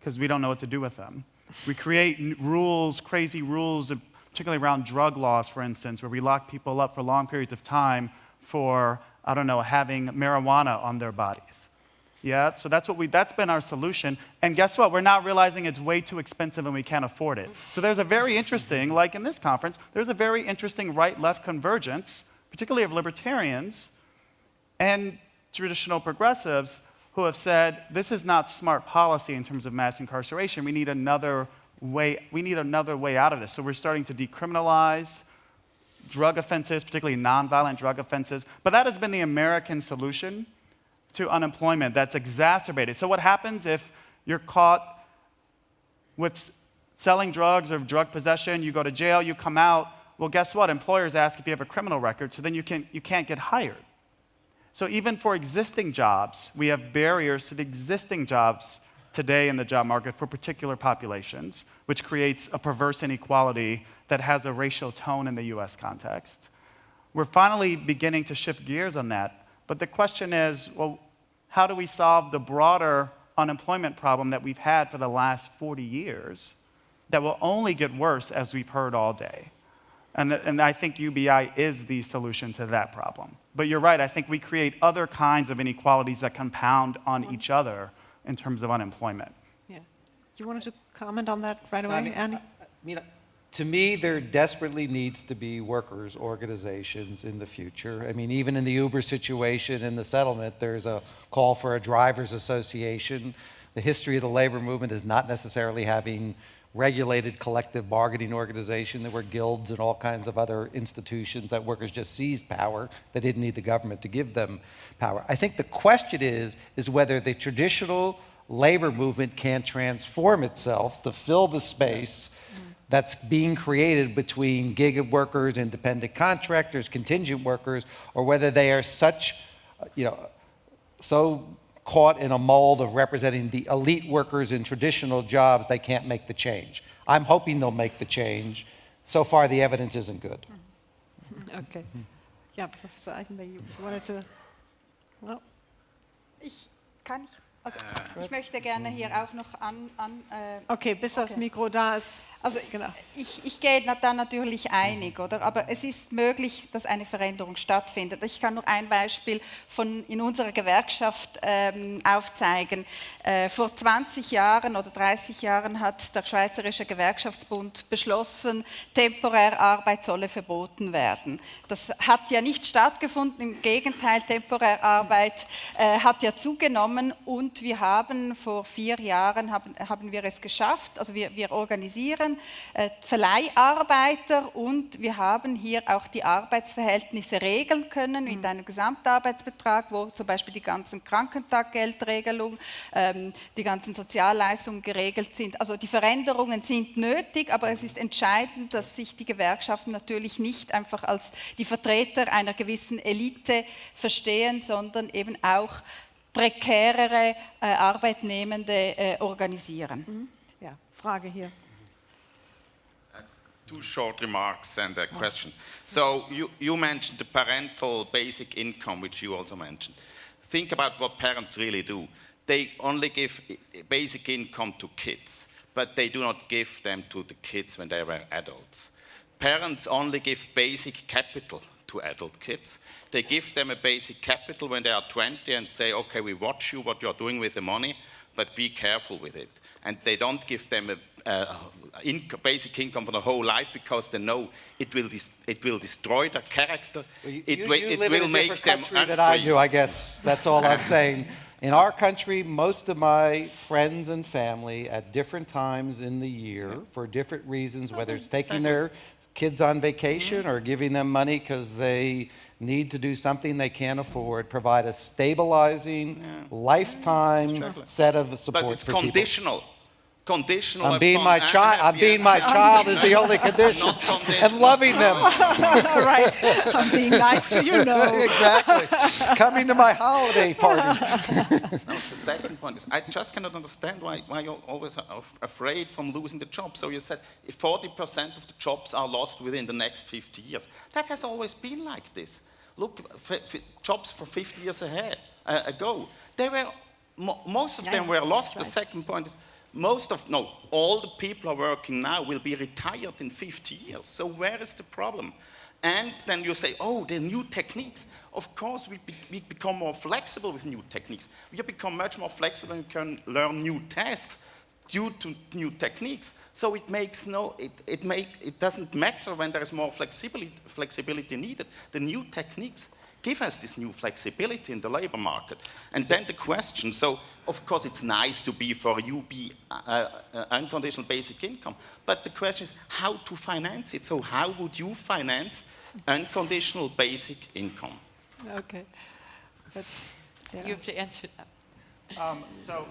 because we don't know what to do with them. We create rules, crazy rules, particularly around drug laws, for instance, where we lock people up for long periods of time for, I don't know, having marijuana on their bodies. Yeah, so that's been our solution. And guess what? We're not realizing it's way too expensive and we can't afford it. So there's a very interesting, like in this conference, there's a very interesting right-left convergence, particularly of libertarians and traditional progressives who have said, this is not smart policy in terms of mass incarceration. We need another way out of this. So we're starting to decriminalize drug offenses, particularly nonviolent drug offenses. But that has been the American solution to unemployment that's exacerbated. So what happens if you're caught with selling drugs or drug possession, you go to jail, you come out, well, guess what? Employers ask if you have a criminal record, so then you can't get hired. So even for existing jobs, we have barriers to the existing jobs today in the job market for particular populations, which creates a perverse inequality that has a racial tone in the US context. We're finally beginning to shift gears on that. But the question is, well, how do we solve the broader unemployment problem that we've had for the last 40 years that will only get worse, as we've heard all day? And I think UBI is the solution to that problem. But you're right, I think we create other kinds of inequalities that compound on each other in terms of unemployment. Yeah. You wanted to comment on that right away, Andy? To me, there desperately needs to be workers' organizations in the future. I mean, even in the Uber situation, in the settlement, there's a call for a drivers' association. The history of the labor movement is not necessarily having regulated collective bargaining organization. There were guilds and all kinds of other institutions that workers just seized power. They didn't need the government to give them power. I think the question is whether the traditional labor movement can transform itself to fill the space that's being created between gig workers, independent contractors, contingent workers, or whether they are so caught in a mold of representing the elite workers in traditional jobs, they can't make the change. I'm hoping they'll make the change. So far, the evidence isn't good. Okay. Yeah, Professor Eichenberg, you wanted to... Well, Ich möchte gerne hier auch noch okay, bis das Mikro da ist. Also genau. ich gehe da natürlich einig, oder? Aber es ist möglich, dass eine Veränderung stattfindet. Ich kann nur ein Beispiel in unserer Gewerkschaft aufzeigen. Vor 20 Jahren oder 30 Jahren hat der Schweizerische Gewerkschaftsbund beschlossen, temporär Arbeit solle verboten werden. Das hat ja nicht stattgefunden, im Gegenteil, temporär Arbeit hat ja zugenommen und wir haben vor 4 Jahren haben wir es geschafft, also wir organisieren Verleiharbeiter und wir haben hier auch die Arbeitsverhältnisse regeln können mit einem Gesamtarbeitsbetrag, wo zum Beispiel die ganzen Krankentaggeldregelungen, die ganzen Sozialleistungen geregelt sind. Also die Veränderungen sind nötig, aber es ist entscheidend, dass sich die Gewerkschaften natürlich nicht einfach als die Vertreter einer gewissen Elite verstehen, sondern eben auch prekärere Arbeitnehmende organisieren. Ja, Frage hier. 2 short remarks and a question. So you mentioned the parental basic income, which you also mentioned. Think about what parents really do. They only give basic income to kids, but they do not give them to the kids when they were adults. Parents only give basic capital to adult kids. They give them a basic capital when they are 20 and say, okay, we watch you, what you're doing with the money, but be careful with it. And they don't give them a basic income for the whole life because they know it will destroy their character. Well, it live will in a make different them country than I unfree. do, I guess. That's all I'm saying. In our country, most of my friends and family at different times in the year, for different reasons, whether it's taking their kids on vacation or giving them money because they need to do something they can't afford, provide a stabilizing, lifetime set of supports But it's for people. conditional. Conditional. I'm being upon my child. I'm being my happiness. child is the only condition, Not conditional. and loving them. All right, I'm being nice to you, no. Exactly. Coming to my holiday party. No, the second point is, I just cannot understand why you're always afraid from losing the job. So you said if 40% of the jobs are lost within the next 50 years. That has always been like this. Look, jobs for 50 years ago, they were, most of them were lost. The second point is, all the people who are working now will be retired in 50 years. So where is the problem? And then you say, oh, the new techniques. Of course, we become more flexible with new techniques. We become much more flexible and can learn new tasks due to new techniques. So it makes it doesn't matter when there is more flexibility needed. The new techniques give us this new flexibility in the labor market. And then the question, so of course it's nice to be unconditional basic income, but the question is how to finance it. So how would you finance unconditional basic income? Okay. You have to answer that. So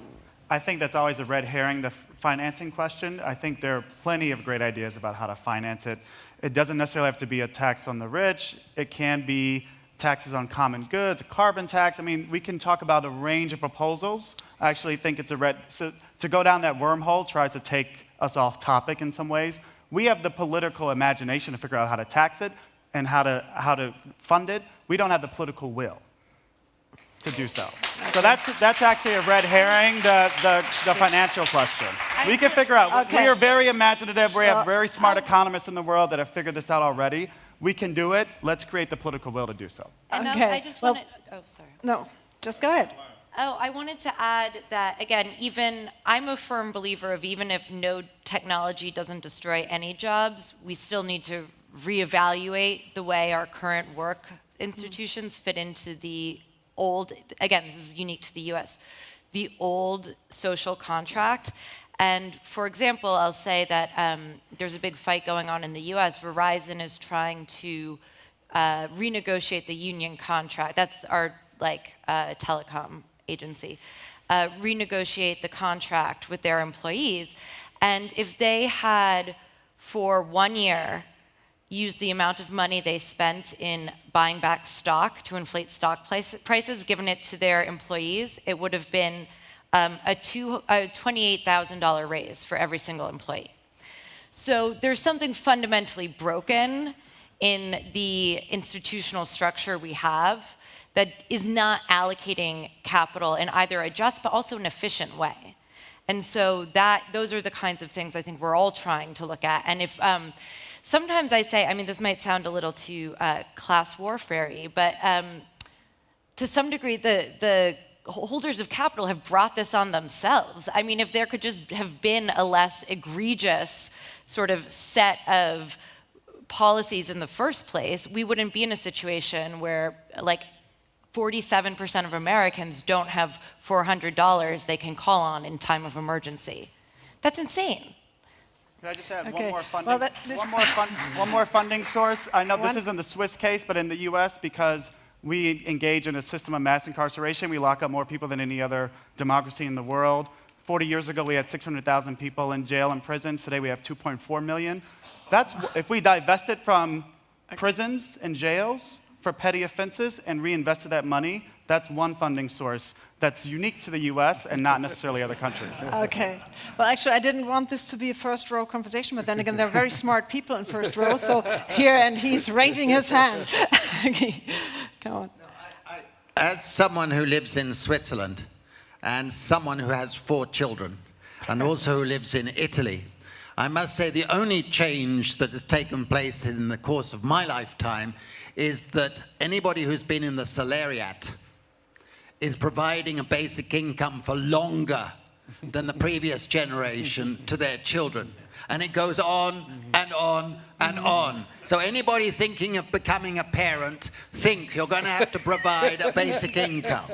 I think that's always a red herring, the financing question. I think there are plenty of great ideas about how to finance it. It doesn't necessarily have to be a tax on the rich. It can be taxes on common goods, a carbon tax. I mean, we can talk about a range of proposals. I actually think it's so to go down that wormhole tries to take us off topic in some ways. We have the political imagination to figure out how to tax it and how to fund it. We don't have the political will to do so. So that's actually a red herring, the financial question. We can figure out, we are very imaginative, we have very smart economists in the world that have figured this out already. We can do it, let's create the political will to do so. And Okay, I just wanted, sorry. No, just go ahead. Oh, I wanted to add that, again, I'm a firm believer of even if no technology doesn't destroy any jobs, we still need to reevaluate the way our current work institutions fit into the old, again, this is unique to the US, the old social contract. And for example, I'll say that there's a big fight going on in the US. Verizon is trying to renegotiate the union contract. That's our telecom agency. Renegotiate the contract with their employees. And if they had, for 1 year, used the amount of money they spent in buying back stock to inflate stock prices, given it to their employees, it would have been a $28,000 raise for every single employee. So there's something fundamentally broken in the institutional structure we have that is not allocating capital in either a just but also an efficient way. And so those are the kinds of things I think we're all trying to look at. And if sometimes I say, I mean, this might sound a little too class warfare-y, but to some degree, the holders of capital have brought this on themselves. I mean, if there could just have been a less egregious sort of set of policies in the first place, we wouldn't be in a situation where, like, 47% of Americans don't have $400 they can call on in time of emergency. That's insane. Can I just add Okay. one more funding, Well, one more funding source? I know this isn't the Swiss case, but in the U.S., because we engage in a system of mass incarceration, we lock up more people than any other democracy in the world. 40 years ago, we had 600,000 people in jail and prisons. Today, we have 2.4 million. That's if we divested from prisons and jails for petty offenses and reinvested that money, that's one funding source that's unique to the US and not necessarily other countries. Okay. Well, actually, I didn't want this to be a first row conversation, but then again, there are very smart people in first row, so here, and he's raising his hand. Okay. Come on. As someone who lives in Switzerland and someone who has 4 children and also who lives in Italy, I must say the only change that has taken place in the course of my lifetime is that anybody who's been in the salariat is providing a basic income for longer than the previous generation to their children. And it goes on and on and on. So anybody thinking of becoming a parent, think you're going to have to provide a basic income.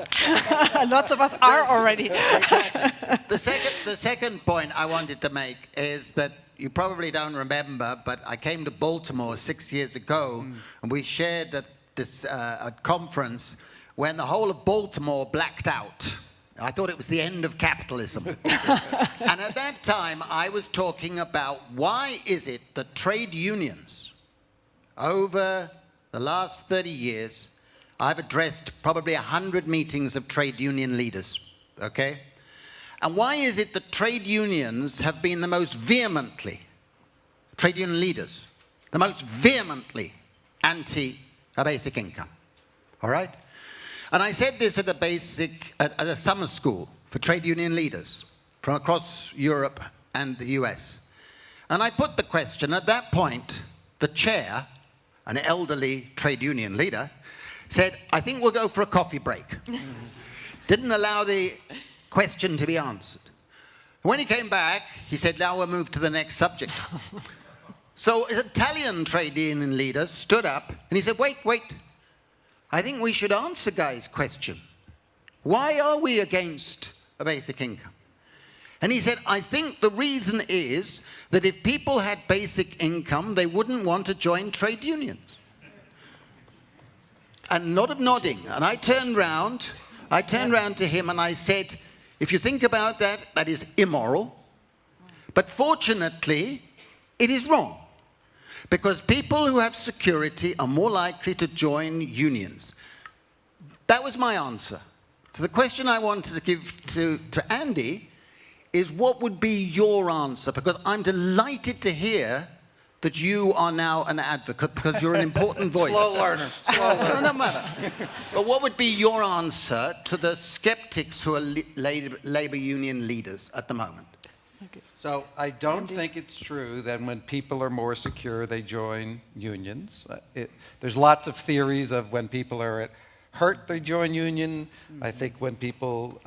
Lots of us are already. The second point I wanted to make is that you probably don't remember, but I came to Baltimore 6 years ago, and we shared at this conference when the whole of Baltimore blacked out. I thought it was the end of capitalism. And at that time, I was talking about why is it that trade unions, over the last 30 years, I've addressed probably 100 meetings of trade union leaders, okay? And why is it that trade unions have been the most vehemently, trade union leaders, the most vehemently anti-basic income, all right? And I said this at a summer school for trade union leaders from across Europe and the US. And I put the question, at that point, the chair, an elderly trade union leader, said, I think we'll go for a coffee break. Didn't allow the question to be answered. When he came back, he said, now we'll move to the next subject. So an Italian trade union leader stood up and he said, wait. I think we should answer Guy's question. Why are we against a basic income? And he said, I think the reason is that if people had basic income, they wouldn't want to join trade unions. And nodding. And I turned round to him and I said, if you think about that, that is immoral. But fortunately, it is wrong. Because people who have security are more likely to join unions. That was my answer. So the question I wanted to give to Andy is what would be your answer? Because I'm delighted to hear that you are now an advocate because you're an important voice. Slow learner. No matter. But what would be your answer to the skeptics who are labor union leaders at the moment? So I don't think it's true that when people are more secure, they join unions. There's lots of theories of when people are hurt, they join union. I think when people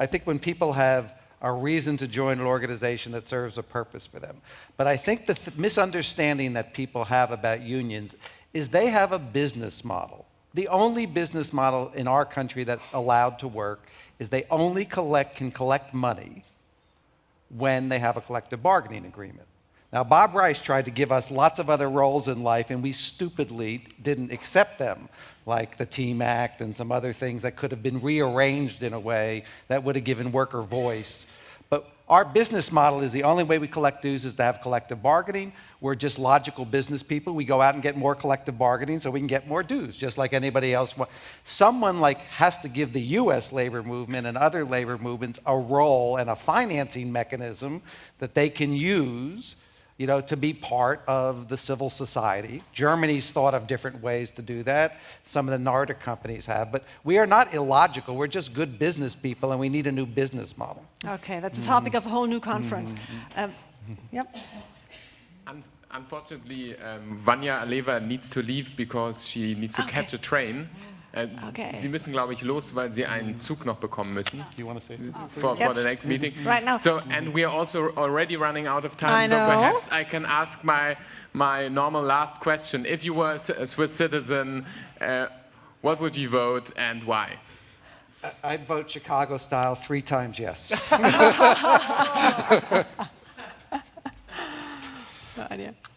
have a reason to join an organization that serves a purpose for them. But I think the misunderstanding that people have about unions is they have a business model. The only business model in our country that's allowed to work is they only can collect money when they have a collective bargaining agreement. Now, Bob Rice tried to give us lots of other roles in life, and we stupidly didn't accept them, like the Team Act and some other things that could have been rearranged in a way that would have given worker voice. But our business model is the only way we collect dues is to have collective bargaining. We're just logical business people. We go out and get more collective bargaining so we can get more dues, just like anybody else. Someone has to give the U.S. labor movement and other labor movements a role and a financing mechanism that they can use to be part of the civil society. Germany's thought of different ways to do that. Some of the Nordic companies have. But we are not illogical. We're just good business people, and we need a new business model. Okay, that's the topic of a whole new conference. Yep. Unfortunately, Vania Alleva needs to leave because she needs to catch a train. Okay. Sie müssen, glaube ich, los, weil sie einen Zug noch bekommen müssen. Do you want to say something? For the next meeting. Right now. So, and we are also already running out of time. I know. So perhaps I can ask my normal last question. If you were a Swiss citizen, what would you vote and why? I'd vote Chicago style 3 times yes.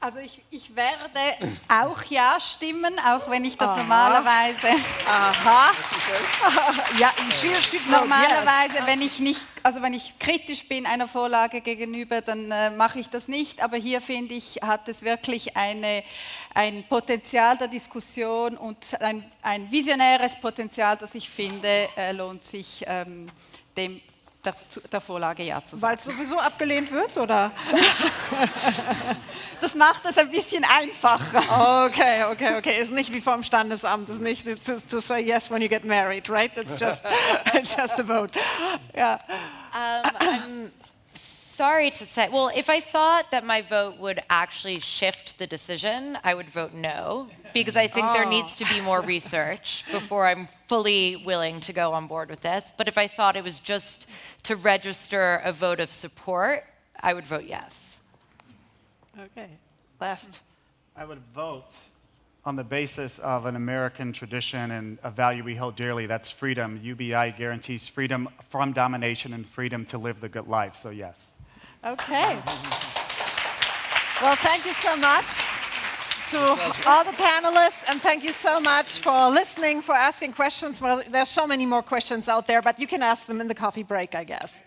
Also ich werde auch Ja stimmen, auch wenn ich das normalerweise... Aha. Ja, Normalerweise, wenn ich kritisch bin einer Vorlage gegenüber, dann mache ich das nicht. Aber hier finde ich, hat es wirklich ein Potenzial der Diskussion und ein visionäres Potenzial, das ich finde, lohnt sich der Vorlage Ja zu sagen. Weil es sowieso abgelehnt wird, oder? Das macht es ein bisschen einfacher. Okay. Ist nicht wie vom Standesamt. Ist nicht to say yes when you get married, right? It's just a vote. Yeah. I'm sorry to say, well, if I thought that my vote would actually shift the decision, I would vote no, because I think there needs to be more research before I'm fully willing to go on board with this. But if I thought it was just to register a vote of support, I would vote yes. Okay. Last. I would vote on the basis of an American tradition and a value we hold dearly. That's freedom. UBI guarantees freedom from domination and freedom to live the good life. So yes. Okay. Well, thank you so much to all the panelists, and thank you so much for listening, for asking questions. Well, there's so many more questions out there, but you can ask them in the coffee break, I guess.